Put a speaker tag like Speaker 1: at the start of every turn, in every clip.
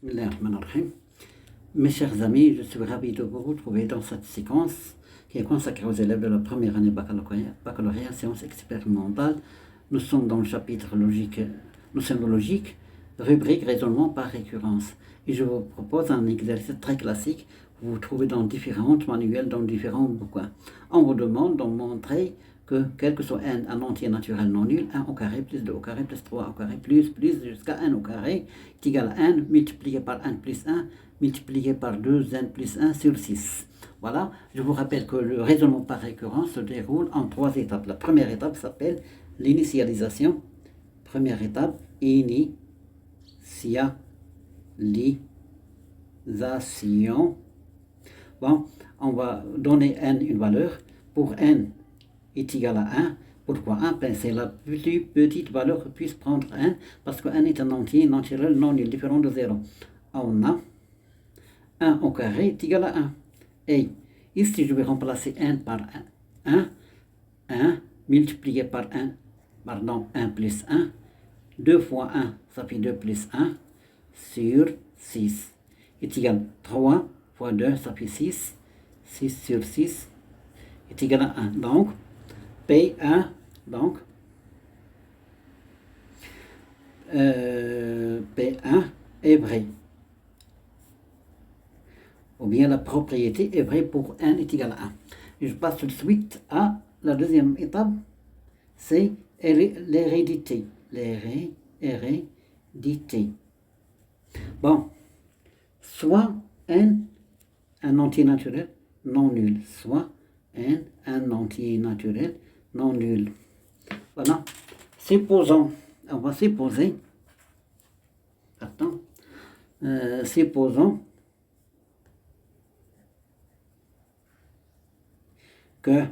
Speaker 1: Bismillahirrahmanirrahim. Mes chers amis, je suis ravi de vous retrouver dans cette séquence qui est consacrée aux élèves de la première année baccalauréat sciences expérimentales. Nous sommes dans le chapitre logique, notion de logique, rubrique raisonnement par récurrence. Et je vous propose un exercice très classique que vous trouvez dans différents manuels, dans différents bouquins. On vous demande de montrer que quel que soit n, un entier naturel non nul, 1 au carré plus 2 au carré plus 3 au carré plus jusqu'à n au carré est égal à n multiplié par n plus 1 multiplié par 2n plus 1 sur 6. Voilà, je vous rappelle que le raisonnement par récurrence se déroule en 3 étapes. La première étape s'appelle l'initialisation. Première étape, initialisation. Bon, on va donner n une valeur. Pour n est égal à 1. Pourquoi 1? C'est la plus petite valeur que puisse prendre n, parce que n est un entier naturel non nul, différent de 0. On a 1 au carré est égal à 1. Et ici, je vais remplacer n par 1. 1 multiplié par 1, pardon, 1 plus 1. 2 fois 1, ça fait 2 plus 1 sur 6. Est égal à 3 fois 2, ça fait 6. 6 sur 6 est égal à 1. Donc, P1, donc, P1 est vrai. Ou bien la propriété est vraie pour n est égal à 1. Et je passe tout de suite à la deuxième étape, c'est l'hérédité. L'hérédité. Bon, soit n, un entier naturel non nul, soit n, un entier naturel non nul. Voilà. Supposons, on va supposer, supposons que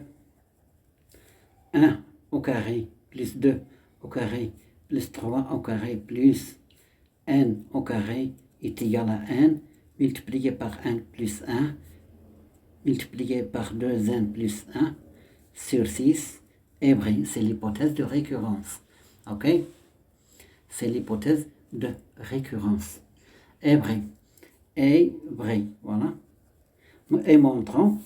Speaker 1: 1 au carré plus 2 au carré plus 3 au carré plus n au carré est égal à n multiplié par n plus 1 multiplié par 2n plus 1 sur 6 est vrai. C'est l'hypothèse de récurrence. Ok? C'est l'hypothèse de récurrence. Est vrai. Est vrai. Voilà. Et montrons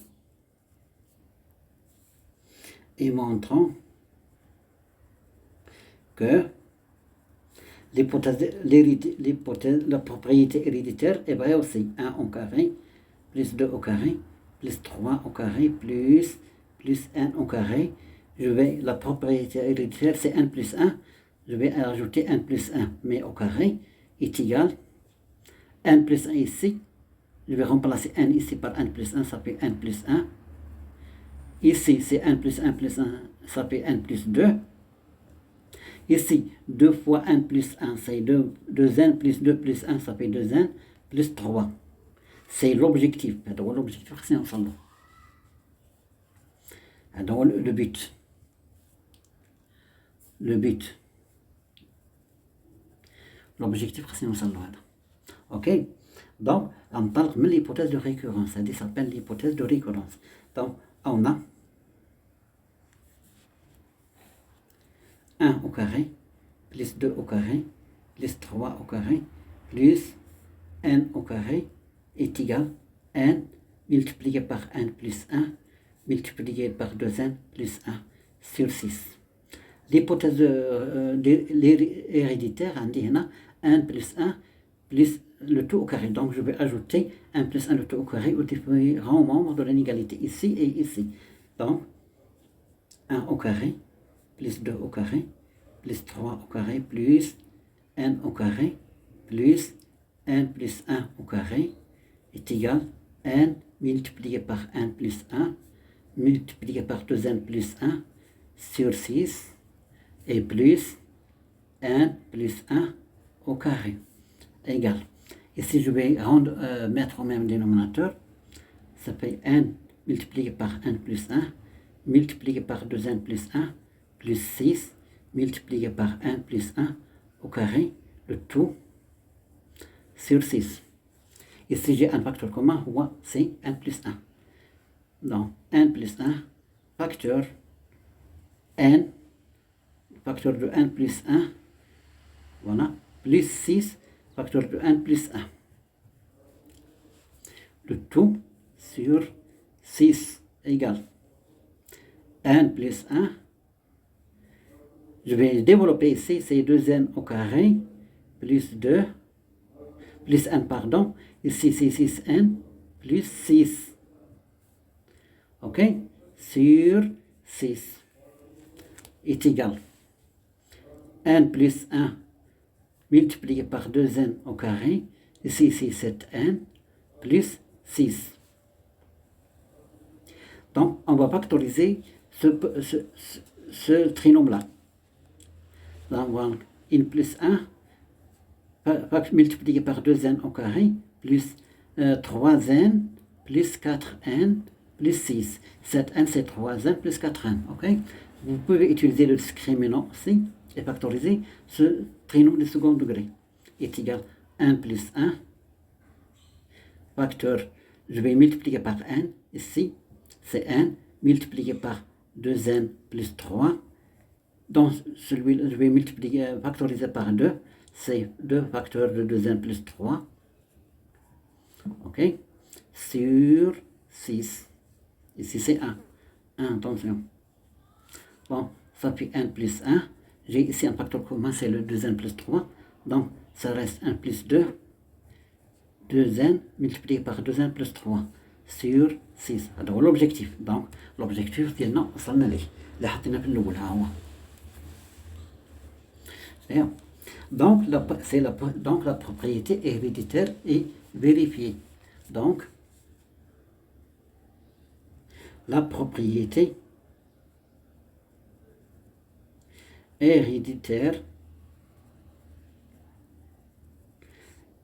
Speaker 1: que la propriété héréditaire est vraie aussi. 1 au carré plus 2 au carré plus 3 au carré plus n au carré. La propriété héréditaire, c'est n plus 1. Je vais ajouter n plus 1, mais au carré est égal n plus 1 ici. Je vais remplacer n ici par n plus 1, ça fait n plus 1. Ici, c'est n plus 1 plus 1, ça fait n plus 2. Ici, 2 fois n plus 1, c'est 2n plus 2 plus 1, ça fait 2n plus 3. C'est l'objectif. L'objectif, c'est ensemble. Donc, le but. L'objectif, c'est ensemble. Ok? Donc, on parle de l'hypothèse de récurrence. Ça s'appelle l'hypothèse de récurrence. Donc, on a 1 au carré, plus 2 au carré, plus 3 au carré, plus n au carré est égal à n multiplié par n plus 1 multiplié par 2n plus 1 sur 6. L'hypothèse héréditaire, on dit 1 plus 1 plus le tout au carré. Donc, je vais ajouter 1 plus 1 le tout au carré aux différents membres de l'inégalité, ici et ici. Donc, 1 au carré plus 2 au carré plus 3 au carré plus n au carré plus n plus 1 au carré est égal à n multiplié par n plus 1 multiplié par 2n plus 1 sur 6 et plus n plus 1 au carré égale. Ici, je vais mettre au même dénominateur. Ça fait n multiplié par n plus 1 multiplié par 2n plus 1 plus 6 multiplié par n plus 1 au carré, le tout sur 6. Ici, j'ai un facteur commun, c'est n plus 1. Donc, n plus 1, facteur n, facteur de n plus 1, voilà, plus 6, facteur de n plus 1. le tout sur 6 égale n plus 1. Je vais développer ici, c'est 2n au carré plus 2, plus n, pardon. Ici, c'est 6n plus 6. OK? Sur 6 est égal n plus 1 multiplié par 2n au carré. Ici, c'est 7n plus 6. Donc, on va factoriser ce trinôme-là. Donc, voilà, n plus 1 multiplié par 2n au carré plus 3n plus 4n plus 6. 7n, c'est 3n plus 4n. Okay? Vous pouvez utiliser le discriminant aussi et factoriser ce trinôme de second degré. Est égal à 1 plus 1. Facteur, je vais multiplier par n. Ici, c'est n multiplié par 2n plus 3. Dans celui-là, je vais multiplier, factoriser par 2. C'est 2 facteurs de 2n plus 3. OK? Sur 6. Ici, c'est 1. 1, attention. Bon, ça fait 1 plus 1. J'ai ici un facteur commun, c'est le 2n plus 3. Donc, ça reste 1 plus 2. 2n multiplié par 2n plus 3 sur 6. هذا هو l'objectif. Donc, l'objectif ديالنا وصلنا ليه. اللي حطينا في الأول ها هو. Donc, la propriété héréditaire est vérifiée. Donc, la propriété héréditaire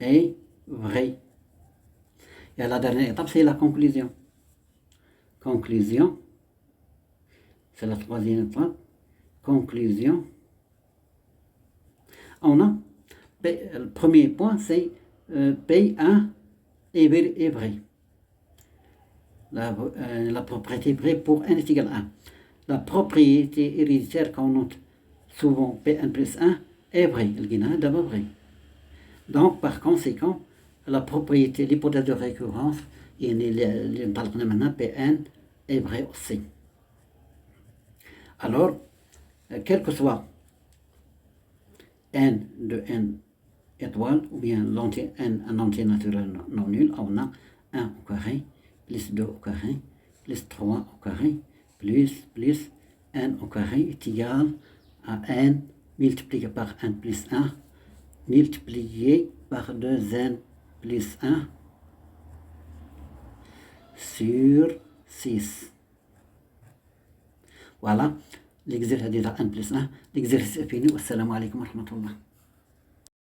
Speaker 1: est vraie. Et la dernière étape, c'est la conclusion. Conclusion, c'est la troisième étape. Conclusion. On a, le premier point, c'est P1 est vrai. La propriété vraie pour n est égal à 1. La propriété héréditaire qu'on note souvent P1 plus 1 est vraie. Elle est d'abord vraie. Donc, par conséquent, la propriété, l'hypothèse de récurrence, maintenant Pn est vrai aussi. Alors, quel que soit n de n étoile, ou bien n un entier naturel non nul, on a 1 au carré, plus 2 au carré, plus 3 au carré, plus n au carré est égal à n multiplié par n plus 1, multiplié par 2n plus 1 sur 6. Voilà, l'exercice déjà n plus 1. L'exercice est fini. Wassalamu alaikum wa rahmatullah.